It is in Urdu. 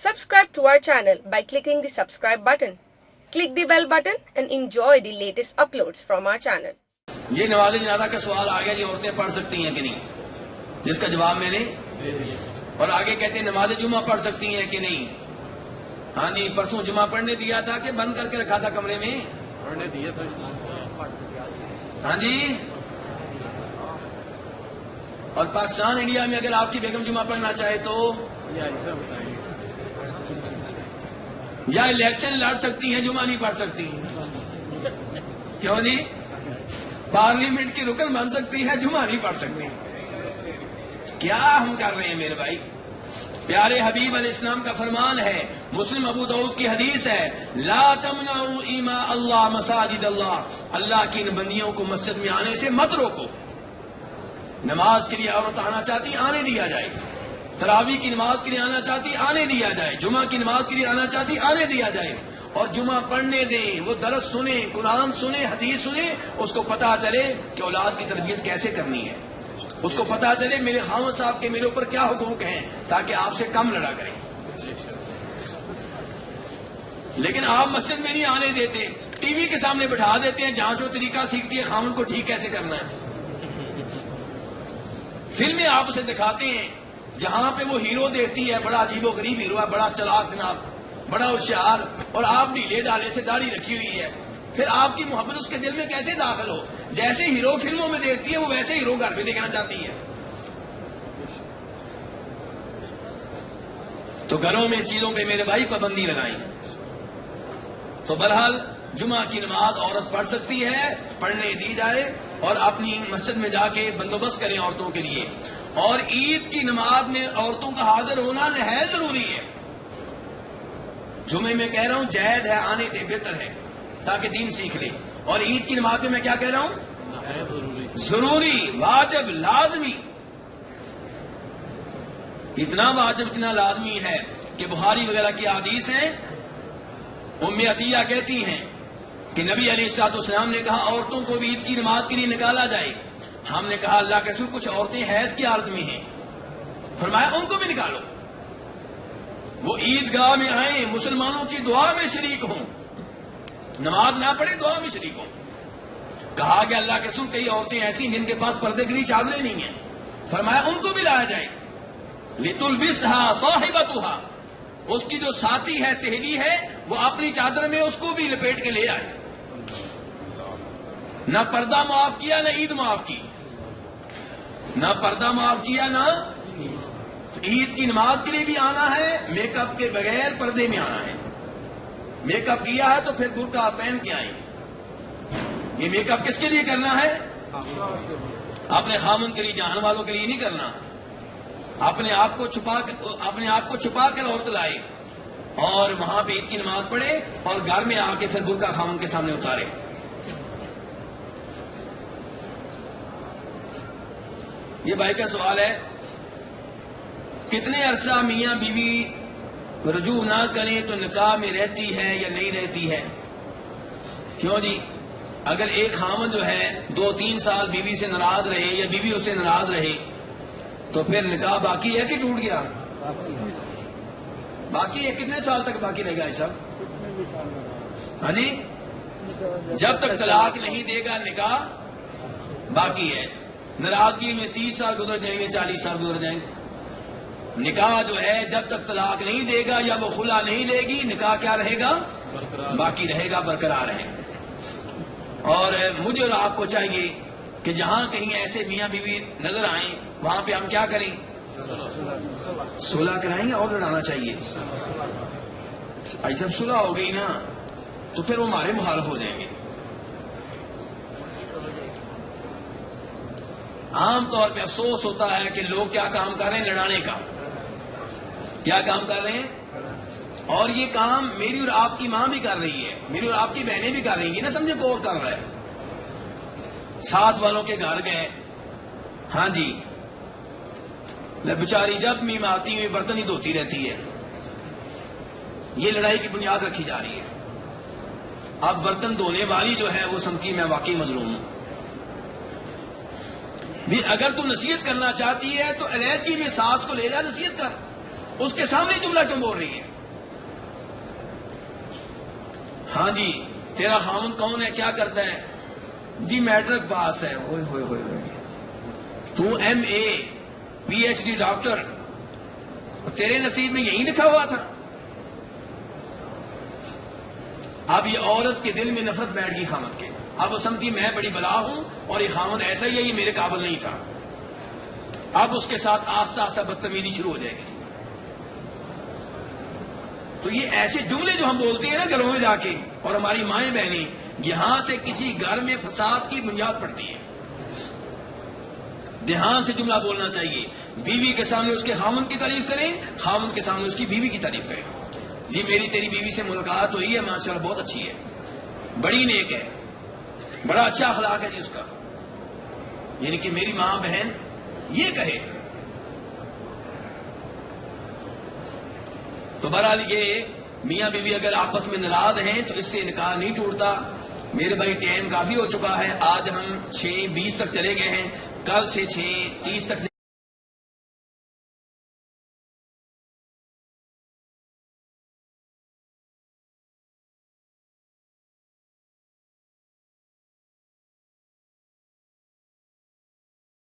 Subscribe to our channel by clicking the subscribe button. Click the bell button and enjoy the latest uploads from our channel. یہ نماز جنازہ کا سوال آ گیا جی عورتیں پڑھ سکتی ہیں کہ نہیں، جس کا جواب میں نے اور آگے کہتے ہیں نماز جمعہ پڑھ سکتی ہیں کہ نہیں۔ ہاں جی، پرسوں جمعہ پڑھنے دیا تھا کہ بند کر کے رکھا تھا کمرے میں؟ پڑھنے دیا تھا۔ ہاں جی، اور پاکستان انڈیا میں اگر آپ کی بیگم جمعہ پڑھنا چاہے تو یا الیکشن لڑ سکتی ہیں، جمعہ نہیں پڑھ سکتی؟ کیوں جی؟ پارلیمنٹ کی رکن بن سکتی ہے، جمعہ نہیں پڑھ سکتی؟ کیا ہم کر رہے ہیں میرے بھائی؟ پیارے حبیب علیہ السلام کا فرمان ہے، مسلم ابو داؤد کی حدیث ہے، لا تمنعوا اماء اللہ مساجد اللہ، اللہ کی ان بندیوں کو مسجد میں آنے سے مت روکو۔ نماز کے لیے عورت آنا چاہتی آنے دیا جائے، تراویح کی نماز کے لیے آنا چاہتی آنے دیا جائے، جمعہ کی نماز کے لیے آنا چاہتی آنے دیا جائے، اور جمعہ پڑھنے دیں، وہ درس سنیں، قرآن سنیں، حدیث سنیں، اس کو پتا چلے کہ اولاد کی تربیت کیسے کرنی ہے، اس کو پتا چلے میرے خاوند صاحب کے میرے اوپر کیا حقوق ہیں، تاکہ آپ سے کم لڑا کریں۔ لیکن آپ مسجد میں نہیں آنے دیتے، ٹی وی کے سامنے بٹھا دیتے ہیں، جہاں سے وہ طریقہ سیکھتی ہے خاوند کو ٹھیک کیسے کرنا ہے۔ فلمیں آپ اسے دکھاتے ہیں، جہاں پہ وہ ہیرو دیکھتی ہے، بڑا عجیب و غریب ہیرو ہے، بڑا چلاک جناب، بڑا ہوشیار، اور آپ ڈھیلے ڈالے سے داڑھی رکھی ہوئی ہے، پھر آپ کی محبت اس کے دل میں کیسے داخل ہو؟ جیسے ہیرو فلموں میں دیکھتی ہے، وہ ویسے ہیرو گھر میں دیکھنا چاہتی ہے۔ تو گھروں میں چیزوں پہ میرے بھائی پابندی لگائیں۔ تو بہرحال جمعہ کی نماز عورت پڑھ سکتی ہے، پڑھنے دی جائے، اور اپنی مسجد میں جا کے بندوبست کریں عورتوں کے لیے۔ اور عید کی نماز میں عورتوں کا حاضر ہونا نہایت ضروری ہے۔ جمعے میں کہہ رہا ہوں جائز ہے، آنے دے بہتر ہے تاکہ دین سیکھ لے، اور عید کی نماز میں میں کیا کہہ رہا ہوں؟ ضروری، واجب، لازمی۔ اتنا واجب، اتنا لازمی ہے کہ بخاری وغیرہ کی حدیث ہیں، ام عطیہ کہتی ہیں کہ نبی علیہ الصلوۃ والسلام نے کہا عورتوں کو بھی عید کی نماز کے لیے نکالا جائے۔ ہم نے کہا اللہ کے رسول کچھ عورتیں حیض کی حالت میں ہیں، فرمایا ان کو بھی نکالو، وہ عیدگاہ میں آئیں، مسلمانوں کی دعا میں شریک ہوں، نماز نہ پڑھے دعا میں شریک ہوں۔ کہا کہ اللہ کے رسول کئی عورتیں ایسی جن کے پاس پردے کے لیے چادریں نہیں ہیں، فرمایا ان کو بھی لایا جائے۔ لِتُلْبِسْهَا صَاحِبَتُهَا، اس کی جو ساتھی ہے، سہیلی ہے، وہ اپنی چادر میں اس کو بھی لپیٹ کے لے آئے۔ نہ پردہ معاف کیا، نہ عید معاف کی، نہ پردہ معاف کیا، نہ عید کی نماز کے لیے بھی آنا ہے، میک اپ کے بغیر پردے میں آنا ہے۔ میک اپ کیا ہے تو پھر برقع پہن کے آئیں۔ یہ میک اپ کس کے لیے کرنا ہے؟ اپنے خامن کے لیے، جہان والوں کے لیے نہیں کرنا۔ اپنے آپ کو چھپا کر عورت لائے اور وہاں پہ عید کی نماز پڑھے، اور گھر میں آ کے پھر برقع خامن کے سامنے اتارے۔ یہ بھائی کا سوال ہے، کتنے عرصہ میاں بیوی رجوع نہ کریں تو نکاح میں رہتی ہے یا نہیں رہتی ہے؟ کیوں جی؟ اگر ایک خاوند جو ہے 2-3 سال بیوی سے ناراض رہے یا بیوی اس سے ناراض رہے تو پھر نکاح باقی ہے کہ ٹوٹ گیا؟ باقی ہے۔ کتنے سال تک باقی رہے گا یہ سب؟ ہاں جی، جب تک طلاق نہیں دے گا نکاح باقی ہے۔ ناراضگی میں 30 سال گزر جائیں گے، 40 سال گزر جائیں گے، نکاح جو ہے جب تک طلاق نہیں دے گا یا وہ خلا نہیں لے گی، نکاح کیا رہے گا؟ باقی رہے گا، برقرار رہے گا۔ اور مجھے اور آپ کو چاہیے کہ جہاں کہیں ایسے میاں بیوی نظر آئیں وہاں پہ ہم کیا کریں؟ صلح کرائیں گے، اور لڑانا چاہیے۔ جب صلح ہو گئی نا تو پھر وہ ہمارے مخالف ہو جائیں گے۔ عام طور پہ افسوس ہوتا ہے کہ لوگ کیا کام کر رہے ہیں؟ لڑانے کا۔ کیا کام کر رہے ہیں؟ اور یہ کام میری اور آپ کی ماں بھی کر رہی ہے، میری اور آپ کی بہنیں بھی کر رہی ہیں، یہ نہ سمجھے کو اور کر رہا ہے۔ ساتھ والوں کے گھر گئے، ہاں جی، بیچاری جب میم آتی ہوئی برتن ہی دھوتی رہتی ہے، یہ لڑائی کی بنیاد رکھی جا رہی ہے۔ اب برتن دھونے والی جو ہے وہ سمجھی میں واقعی مظلوم ہوں۔ بھی اگر تو نصیحت کرنا چاہتی ہے تو علیحدگی میں ساس کو لے جا، نصیحت کر، اس کے سامنے جملہ کیوں بول رہی ہے؟ ہاں جی تیرا خاوند کون ہے, کیا کرتا ہے؟ جی میٹرک پاس ہے. ہوئے ہوئے ہوئے ہوئے, تو MA PhD ڈاکٹر, تیرے نصیب میں یہی لکھا ہوا تھا. اب یہ عورت کے دل میں نفرت بیٹھ گئی خاوند کے. اب وہ سمجھتی میں بڑی بلا ہوں اور یہ خاوند ایسا ہی ہے, یہ میرے قابل نہیں تھا. اب اس کے ساتھ آہستہ آہستہ بدتمیزی شروع ہو جائے گی. تو یہ ایسے جملے جو ہم بولتے ہیں نا گھروں میں جا کے, اور ہماری مائیں بہنیں, یہاں سے کسی گھر میں فساد کی بنیاد پڑتی ہے. دھیان سے جملہ بولنا چاہیے. بیوی کے سامنے اس کے خاوند کی تعریف کریں, خاوند کے سامنے اس کی بیوی کی تعریف کریں. جی میری تیری بیوی سے ملاقات ہوئی ہے, ماشاءاللہ بہت اچھی ہے, بڑی نیک ہے, بڑا اچھا اخلاق ہے جی اس کا, یعنی کہ میری ماں بہن یہ کہے. تو بہرحال یہ میاں بیوی اگر آپس میں ناراض ہیں تو اس سے نکاح نہیں ٹوٹتا. میرے بھائی ٹائم کافی ہو چکا ہے, آج ہم 6:20 تک چلے گئے ہیں, کل سے 6:30 تک